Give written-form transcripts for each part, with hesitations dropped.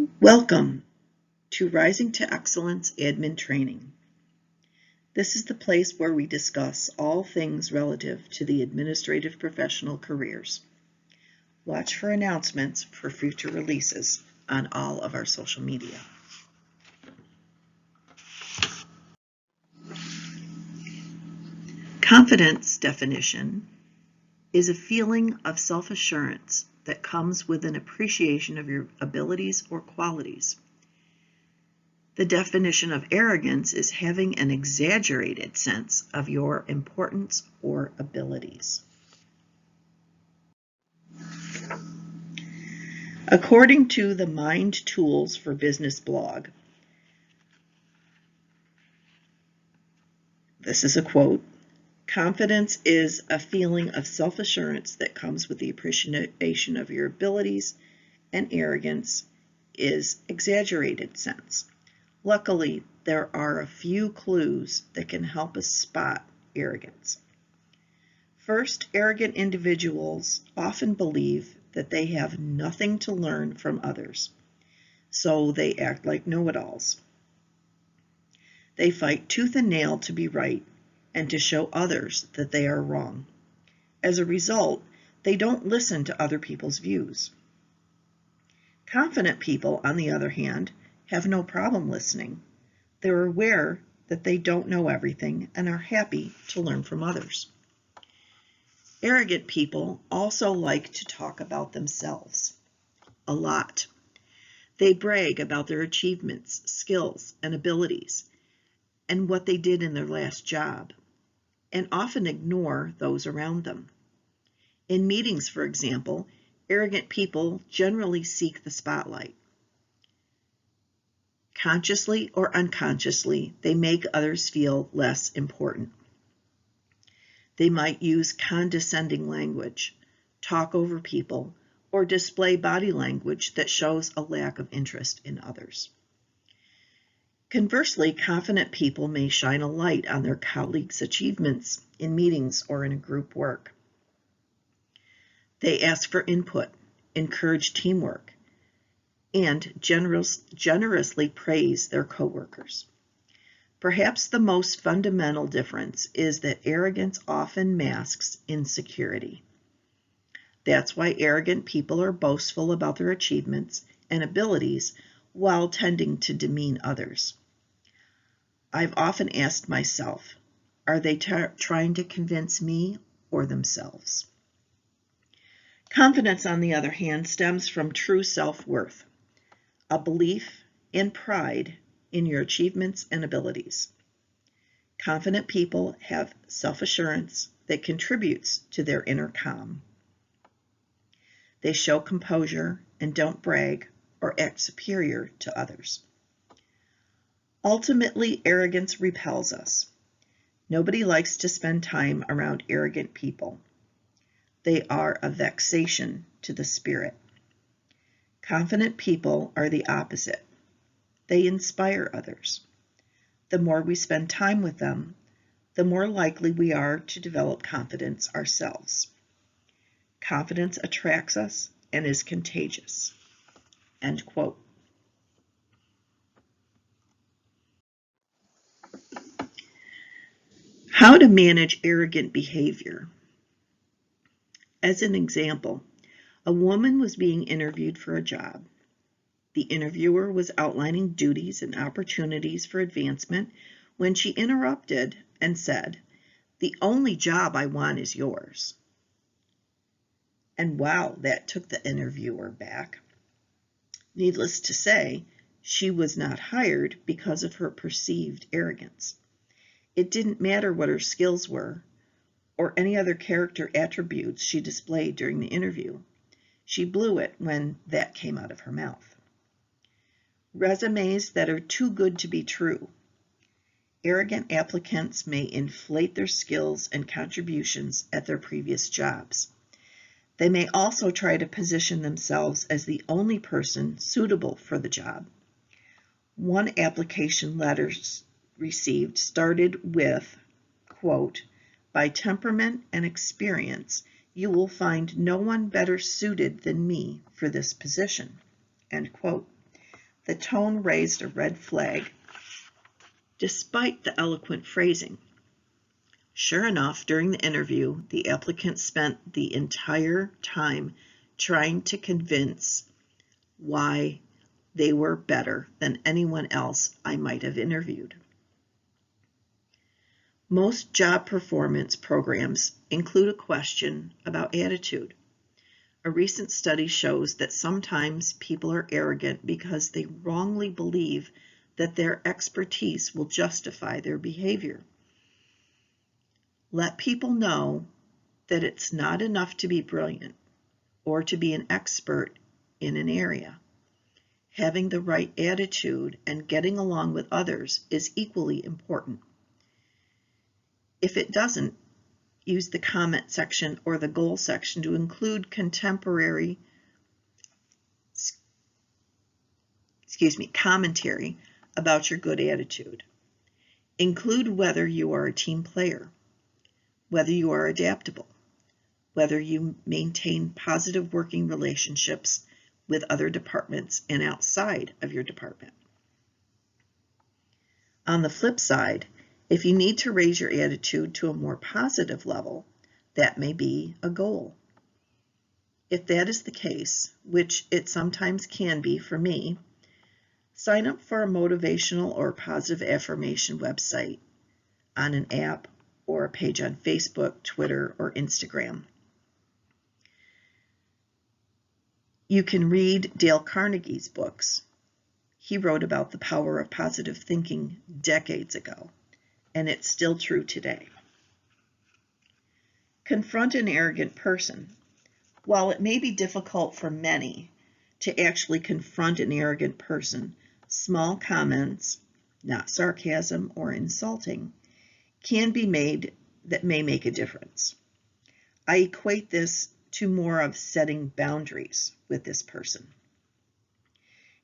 Welcome to Rising to Excellence Admin Training. This is the place where we discuss all things relative to the administrative professional careers. Watch for announcements for future releases on all of our social media. Confidence definition is a feeling of self-assurance that comes with an appreciation of your abilities or qualities. The definition of arrogance is having an exaggerated sense of your importance or abilities. According to the Mind Tools for Business blog, this is a quote, "Confidence is a feeling of self-assurance that comes with the appreciation of your abilities, and arrogance is exaggerated sense." Luckily, there are a few clues that can help us spot arrogance. First, arrogant individuals often believe that they have nothing to learn from others, so they act like know-it-alls. They fight tooth and nail to be right and to show others that they are wrong. As a result, they don't listen to other people's views. Confident people, on the other hand, have no problem listening. They're aware that they don't know everything and are happy to learn from others. Arrogant people also like to talk about themselves a lot. They brag about their achievements, skills, and abilities, and what they did in their last job, and often ignore those around them. In meetings, for example, arrogant people generally seek the spotlight. Consciously or unconsciously, they make others feel less important. They might use condescending language, talk over people, or display body language that shows a lack of interest in others. Conversely, confident people may shine a light on their colleagues' achievements in meetings or in a group work. They ask for input, encourage teamwork, and generously praise their coworkers. Perhaps the most fundamental difference is that arrogance often masks insecurity. That's why arrogant people are boastful about their achievements and abilities while tending to demean others. I've often asked myself, are they trying to convince me or themselves? Confidence, on the other hand, stems from true self-worth, a belief and pride in your achievements and abilities. Confident people have self-assurance that contributes to their inner calm. They show composure and don't brag or act superior to others. Ultimately, arrogance repels us. Nobody likes to spend time around arrogant people. They are a vexation to the spirit. Confident people are the opposite. They inspire others. The more we spend time with them, the more likely we are to develop confidence ourselves. Confidence attracts us and is contagious." End quote. How to manage arrogant behavior. As an example, a woman was being interviewed for a job. The interviewer was outlining duties and opportunities for advancement when she interrupted and said, "The only job I want is yours." And wow, that took the interviewer back. Needless to say, she was not hired because of her perceived arrogance. It didn't matter what her skills were or any other character attributes she displayed during the interview. She blew it when that came out of her mouth. Resumes that are too good to be true. Arrogant applicants may inflate their skills and contributions at their previous jobs. They may also try to position themselves as the only person suitable for the job. One application letter received started with, quote, "By temperament and experience, you will find no one better suited than me for this position," end quote. The tone raised a red flag, despite the eloquent phrasing. Sure enough, during the interview, the applicant spent the entire time trying to convince why they were better than anyone else I might have interviewed. Most job performance programs include a question about attitude. A recent study shows that sometimes people are arrogant because they wrongly believe that their expertise will justify their behavior. Let people know that it's not enough to be brilliant or to be an expert in an area. Having the right attitude and getting along with others is equally important. If it doesn't, use the comment section or the goal section to include commentary about your good attitude. Include whether you are a team player, whether you are adaptable, whether you maintain positive working relationships with other departments and outside of your department. On the flip side, if you need to raise your attitude to a more positive level, that may be a goal. If that is the case, which it sometimes can be for me, sign up for a motivational or positive affirmation website on an app or a page on Facebook, Twitter, or Instagram. You can read Dale Carnegie's books. He wrote about the power of positive thinking decades ago, and it's still true today. Confront an arrogant person. While it may be difficult for many to actually confront an arrogant person, small comments, not sarcasm or insulting, can be made that may make a difference. I equate this to more of setting boundaries with this person.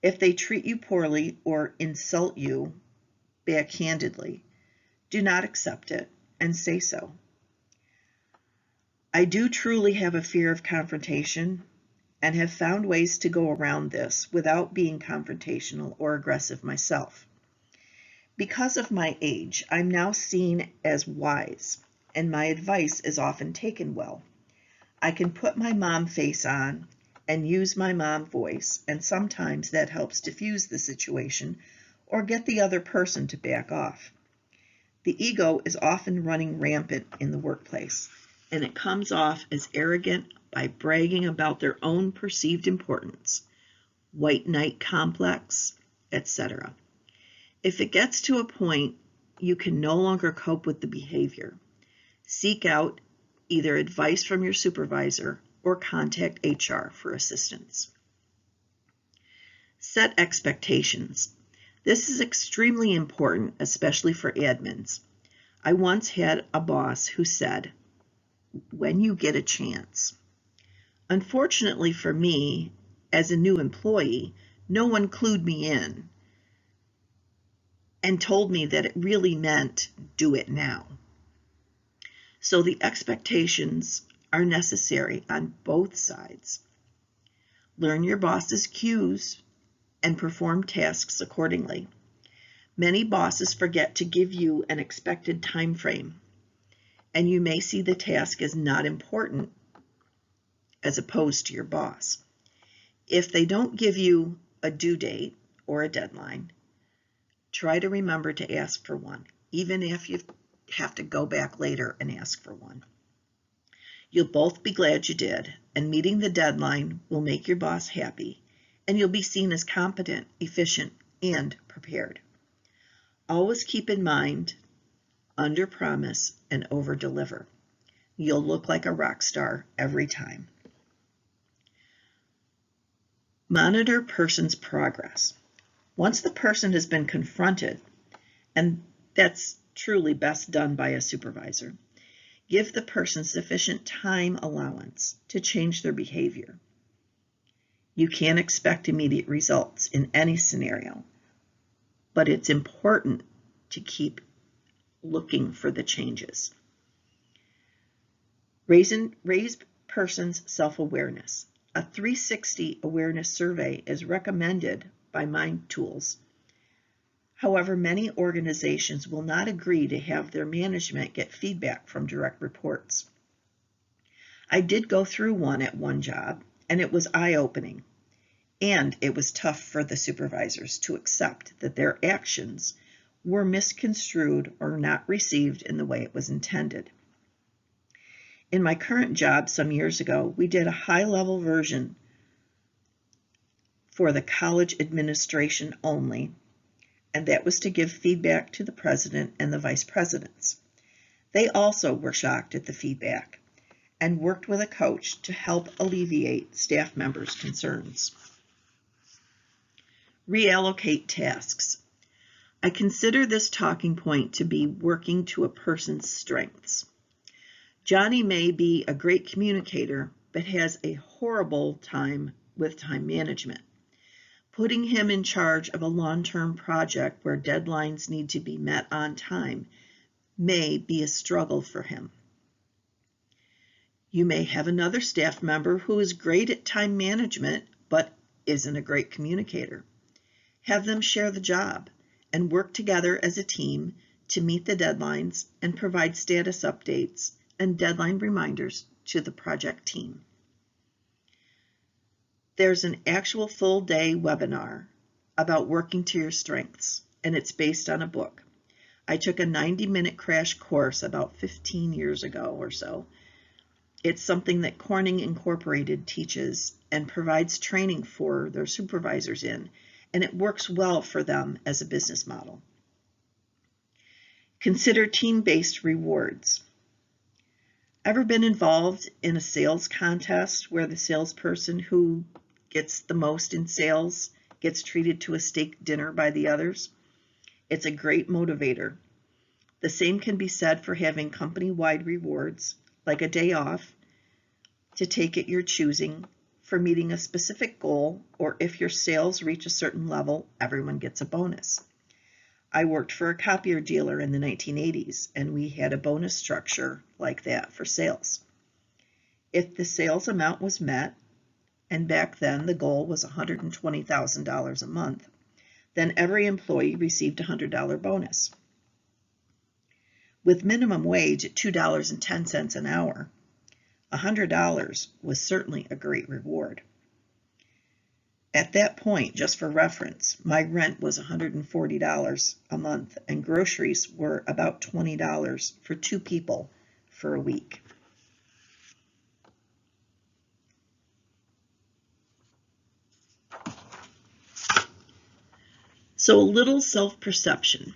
If they treat you poorly or insult you backhandedly, do not accept it and say so. I do truly have a fear of confrontation and have found ways to go around this without being confrontational or aggressive myself. Because of my age, I'm now seen as wise, and my advice is often taken well. I can put my mom face on and use my mom voice, and sometimes that helps diffuse the situation or get the other person to back off. The ego is often running rampant in the workplace, and it comes off as arrogant by bragging about their own perceived importance, white knight complex, etc. If it gets to a point you can no longer cope with the behavior, seek out either advice from your supervisor or contact HR for assistance. Set expectations. This is extremely important, especially for admins. I once had a boss who said, "When you get a chance." Unfortunately for me, as a new employee, no one clued me in and told me that it really meant do it now. So the expectations are necessary on both sides. Learn your boss's cues and perform tasks accordingly. Many bosses forget to give you an expected time frame, and you may see the task as not important as opposed to your boss. If they don't give you a due date or a deadline, try to remember to ask for one, even if you have to go back later and ask for one. You'll both be glad you did, and meeting the deadline will make your boss happy, and you'll be seen as competent, efficient, and prepared. Always keep in mind, under-promise and over-deliver. You'll look like a rock star every time. Monitor person's progress. Once the person has been confronted, and that's truly best done by a supervisor, give the person sufficient time allowance to change their behavior. You can't expect immediate results in any scenario, but it's important to keep looking for the changes. Raise person's self-awareness. A 360 awareness survey is recommended by mind tools. However, many organizations will not agree to have their management get feedback from direct reports. I did go through one at one job, and it was eye-opening, and it was tough for the supervisors to accept that their actions were misconstrued or not received in the way it was intended. In my current job some years ago, we did a high-level version for the college administration only, and that was to give feedback to the president and the vice presidents. They also were shocked at the feedback and worked with a coach to help alleviate staff members' concerns. Reallocate tasks. I consider this talking point to be working to a person's strengths. Johnny may be a great communicator, but has a horrible time with time management. Putting him in charge of a long-term project where deadlines need to be met on time may be a struggle for him. You may have another staff member who is great at time management, but isn't a great communicator. Have them share the job and work together as a team to meet the deadlines and provide status updates and deadline reminders to the project team. There's an actual full-day webinar about working to your strengths, and it's based on a book. I took a 90-minute crash course about 15 years ago or so. It's something that Corning Incorporated teaches and provides training for their supervisors in, and it works well for them as a business model. Consider team-based rewards. Ever been involved in a sales contest where the salesperson who gets the most in sales gets treated to a steak dinner by the others? It's a great motivator. The same can be said for having company-wide rewards, like a day off to take at your choosing for meeting a specific goal, or if your sales reach a certain level, everyone gets a bonus. I worked for a copier dealer in the 1980s, and we had a bonus structure like that for sales. If the sales amount was met, and back then the goal was $120,000 a month, then every employee received a $100 bonus. With minimum wage at $2.10 an hour, $100 was certainly a great reward. At that point, just for reference, my rent was $140 a month, and groceries were about $20 for 2 people for a week. So a little self-perception.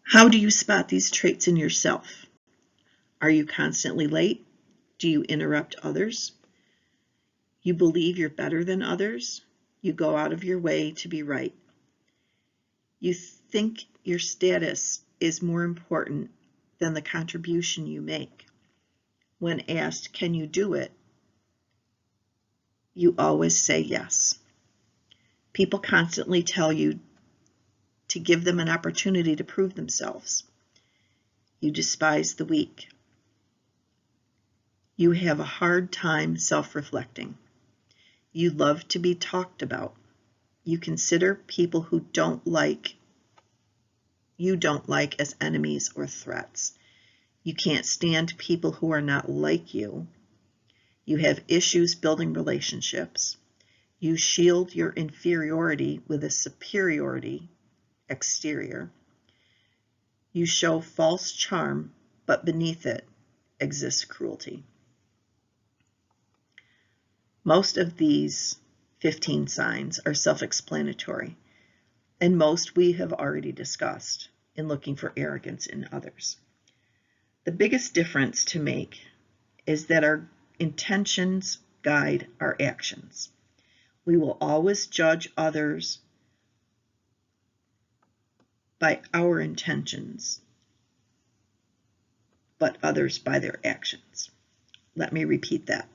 How do you spot these traits in yourself? Are you constantly late? Do you interrupt others? You believe you're better than others? You go out of your way to be right. You think your status is more important than the contribution you make. When asked, can you do it? You always say yes. People constantly tell you to give them an opportunity to prove themselves. You despise the weak. You have a hard time self-reflecting. You love to be talked about. You consider people who you don't like as enemies or threats. You can't stand people who are not like you. You have issues building relationships. You shield your inferiority with a superiority exterior. You show false charm, but beneath it exists cruelty. Most of these 15 signs are self-explanatory, and most we have already discussed in looking for arrogance in others. The biggest difference to make is that our intentions guide our actions. We will always judge others by our intentions, but others by their actions. Let me repeat that.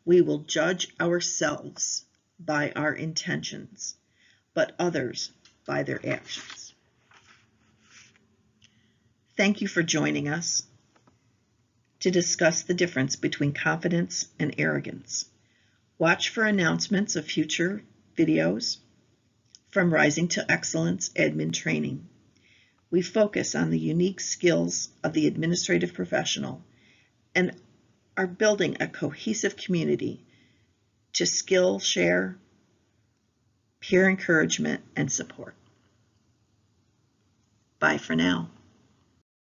We will judge ourselves by our intentions, but others by their actions. Thank you for joining us. to discuss the difference between confidence and arrogance. Watch for announcements of future videos from Rising to Excellence Admin Training. We focus on the unique skills of the administrative professional and are building a cohesive community to skill share, peer encouragement, and support. Bye for now.